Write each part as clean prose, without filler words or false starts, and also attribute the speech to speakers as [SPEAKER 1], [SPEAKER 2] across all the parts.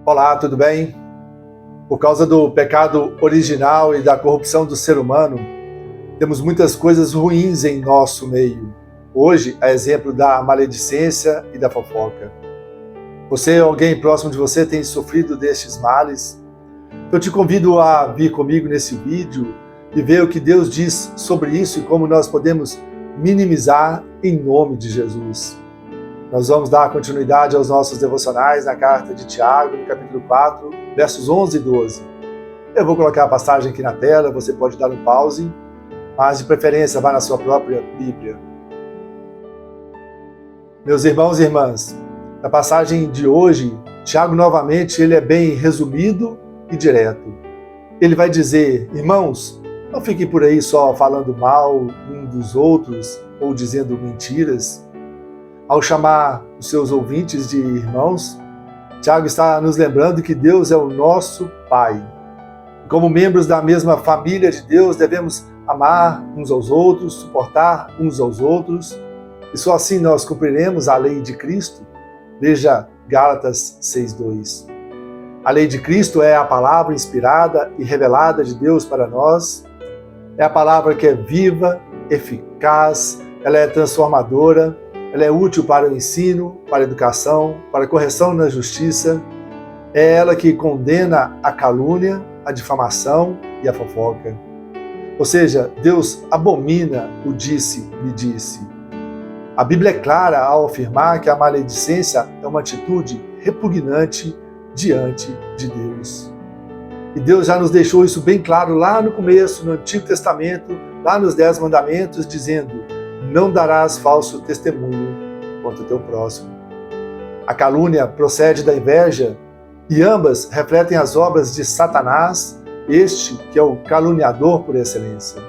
[SPEAKER 1] Olá, tudo bem? Por causa do pecado original e da corrupção do ser humano, temos muitas coisas ruins em nosso meio. Hoje, a exemplo da maledicência e da fofoca. Você ou alguém próximo de você tem sofrido destes males? Eu te convido a vir comigo nesse vídeo e ver o que Deus diz sobre isso e como nós podemos minimizar em nome de Jesus. Nós vamos dar continuidade aos nossos devocionais na carta de Tiago, no capítulo 4, versos 11 e 12. Eu vou colocar a passagem aqui na tela, você pode dar um pause, mas de preferência vá na sua própria Bíblia. Meus irmãos e irmãs, na passagem de hoje, Tiago novamente ele é bem resumido e direto. Ele vai dizer: irmãos, não fiquem por aí só falando mal um dos outros ou dizendo mentiras. Ao chamar os seus ouvintes de irmãos, Tiago está nos lembrando que Deus é o nosso Pai. Como membros da mesma família de Deus, devemos amar uns aos outros, suportar uns aos outros, e só assim nós cumpriremos a lei de Cristo. Veja Gálatas 6:2. A lei de Cristo é a palavra inspirada e revelada de Deus para nós. É a palavra que é viva, eficaz, ela é transformadora, ela é útil para o ensino, para a educação, para a correção na justiça. É ela que condena a calúnia, a difamação e a fofoca. Ou seja, Deus abomina o disse-me disse. A Bíblia é clara ao afirmar que a maledicência é uma atitude repugnante diante de Deus. E Deus já nos deixou isso bem claro lá no começo, no Antigo Testamento, lá nos 10 Mandamentos, dizendo: não darás falso testemunho contra o teu próximo. A calúnia procede da inveja e ambas refletem as obras de Satanás, este que é o caluniador por excelência.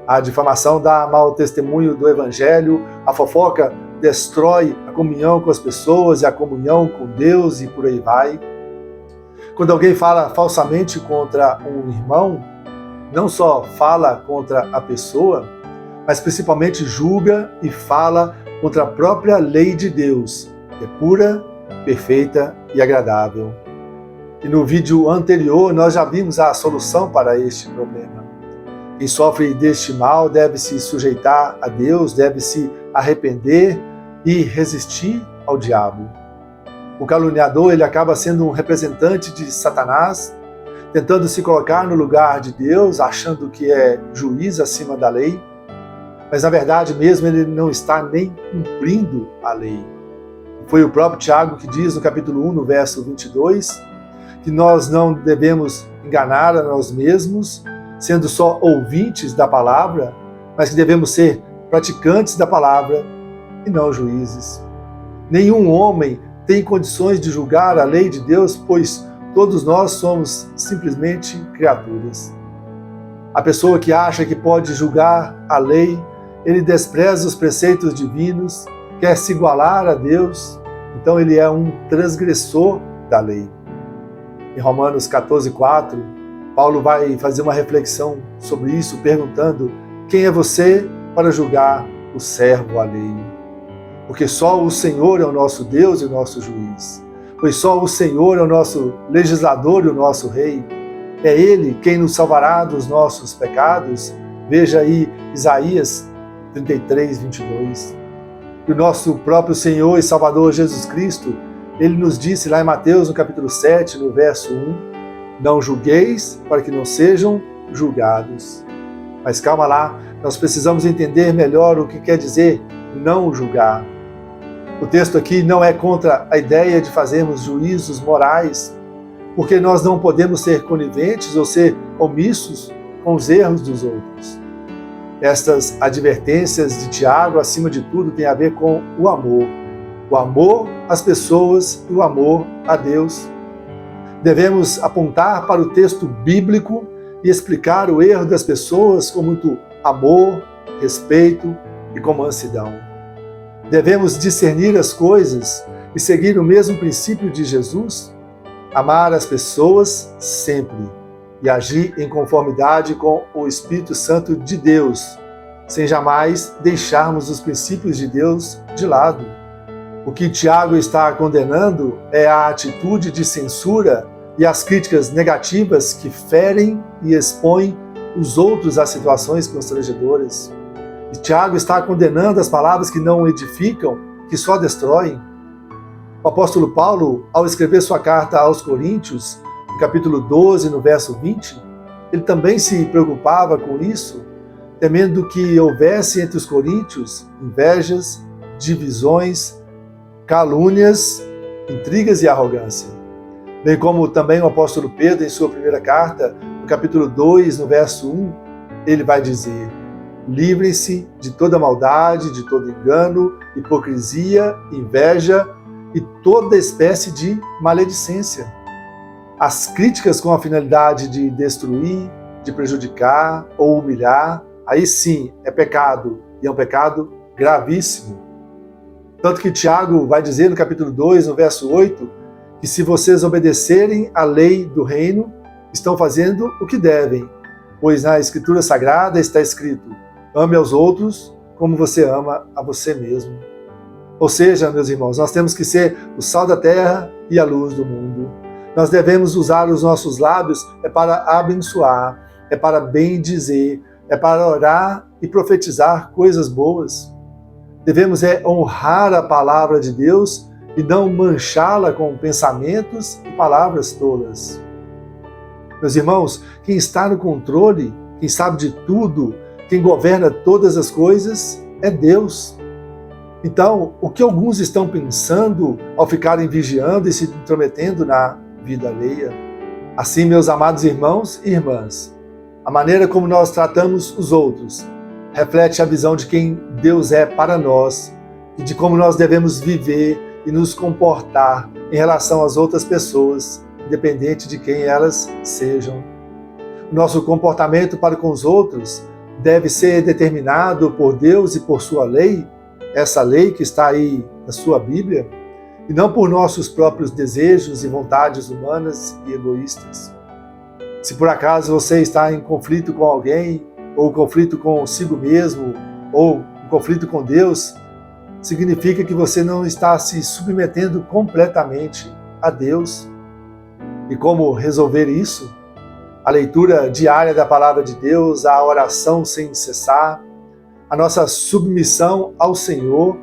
[SPEAKER 1] A difamação dá mau testemunho do Evangelho, a fofoca destrói a comunhão com as pessoas e a comunhão com Deus e por aí vai. Quando alguém fala falsamente contra um irmão, não só fala contra a pessoa, mas principalmente julga e fala contra a própria lei de Deus, que é pura, perfeita e agradável. E no vídeo anterior nós já vimos a solução para este problema. Quem sofre deste mal deve se sujeitar a Deus, deve se arrepender e resistir ao diabo. O caluniador ele acaba sendo um representante de Satanás, tentando se colocar no lugar de Deus, achando que é juiz acima da lei. Mas, na verdade mesmo, ele não está nem cumprindo a lei. Foi o próprio Tiago que diz no capítulo 1, no verso 22, que nós não devemos enganar a nós mesmos, sendo só ouvintes da palavra, mas que devemos ser praticantes da palavra e não juízes. Nenhum homem tem condições de julgar a lei de Deus, pois todos nós somos simplesmente criaturas. A pessoa que acha que pode julgar a lei, ele despreza os preceitos divinos, quer se igualar a Deus, então ele é um transgressor da lei. Em Romanos 14:4, Paulo vai fazer uma reflexão sobre isso, perguntando: quem é você para julgar o servo alheio? Porque só o Senhor é o nosso Deus e o nosso juiz, pois só o Senhor é o nosso legislador e o nosso rei. É Ele quem nos salvará dos nossos pecados. Veja aí Isaías 33:22. E o nosso próprio Senhor e Salvador Jesus Cristo, Ele nos disse lá em Mateus, no capítulo 7, no verso 1, não julgueis para que não sejam julgados. Mas calma lá, nós precisamos entender melhor o que quer dizer não julgar. O texto aqui não é contra a ideia de fazermos juízos morais, porque nós não podemos ser coniventes ou ser omissos com os erros dos outros. Estas advertências de Tiago, acima de tudo, têm a ver com o amor. O amor às pessoas e o amor a Deus. Devemos apontar para o texto bíblico e explicar o erro das pessoas com muito amor, respeito e com mansidão. Devemos discernir as coisas e seguir o mesmo princípio de Jesus, amar as pessoas sempre e agir em conformidade com o Espírito Santo de Deus, sem jamais deixarmos os princípios de Deus de lado. O que Tiago está condenando é a atitude de censura e as críticas negativas que ferem e expõem os outros a situações constrangedoras. E Tiago está condenando as palavras que não edificam, que só destroem. O apóstolo Paulo, ao escrever sua carta aos Coríntios, no capítulo 12, no verso 20, ele também se preocupava com isso, temendo que houvesse entre os coríntios invejas, divisões, calúnias, intrigas e arrogância. Bem como também o apóstolo Pedro, em sua primeira carta, no capítulo 2, no verso 1, ele vai dizer: livrem-se de toda maldade, de todo engano, hipocrisia, inveja e toda espécie de maledicência. As críticas com a finalidade de destruir, de prejudicar ou humilhar, aí sim é pecado, e é um pecado gravíssimo. Tanto que Tiago vai dizer no capítulo 2, no verso 8, que se vocês obedecerem à lei do reino, estão fazendo o que devem, pois na Escritura Sagrada está escrito: ame aos outros como você ama a você mesmo. Ou seja, meus irmãos, nós temos que ser o sal da terra e a luz do mundo. Nós devemos usar os nossos lábios para abençoar, para bem dizer, para orar e profetizar coisas boas. Devemos honrar a palavra de Deus e não manchá-la com pensamentos e palavras tolas. Meus irmãos, quem está no controle, quem sabe de tudo, quem governa todas as coisas, é Deus. Então, o que alguns estão pensando ao ficarem vigiando e se intrometendo na vida alheia? Assim, meus amados irmãos e irmãs, a maneira como nós tratamos os outros reflete a visão de quem Deus é para nós e de como nós devemos viver e nos comportar em relação às outras pessoas, independente de quem elas sejam. O nosso comportamento para com os outros deve ser determinado por Deus e por sua lei, essa lei que está aí na sua Bíblia, e não por nossos próprios desejos e vontades humanas e egoístas. Se por acaso você está em conflito com alguém, ou conflito consigo mesmo, ou em conflito com Deus, significa que você não está se submetendo completamente a Deus. E como resolver isso? A leitura diária da Palavra de Deus, a oração sem cessar, a nossa submissão ao Senhor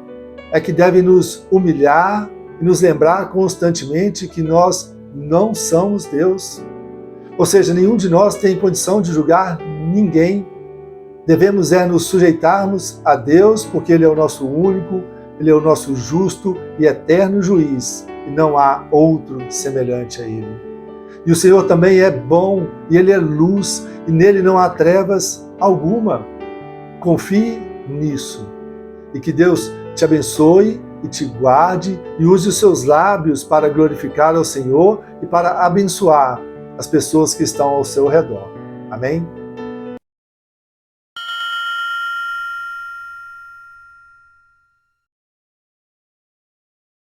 [SPEAKER 1] é que deve nos humilhar e nos lembrar constantemente que nós não somos Deus. Ou seja, nenhum de nós tem condição de julgar ninguém. Devemos nos sujeitarmos a Deus, porque Ele é o nosso único, Ele é o nosso justo e eterno juiz, e não há outro semelhante a Ele. E o Senhor também é bom, e Ele é luz, e nele não há trevas alguma. Confie nisso. E que Deus te abençoe e te guarde, e use os seus lábios para glorificar ao Senhor e para abençoar as pessoas que estão ao seu redor. Amém?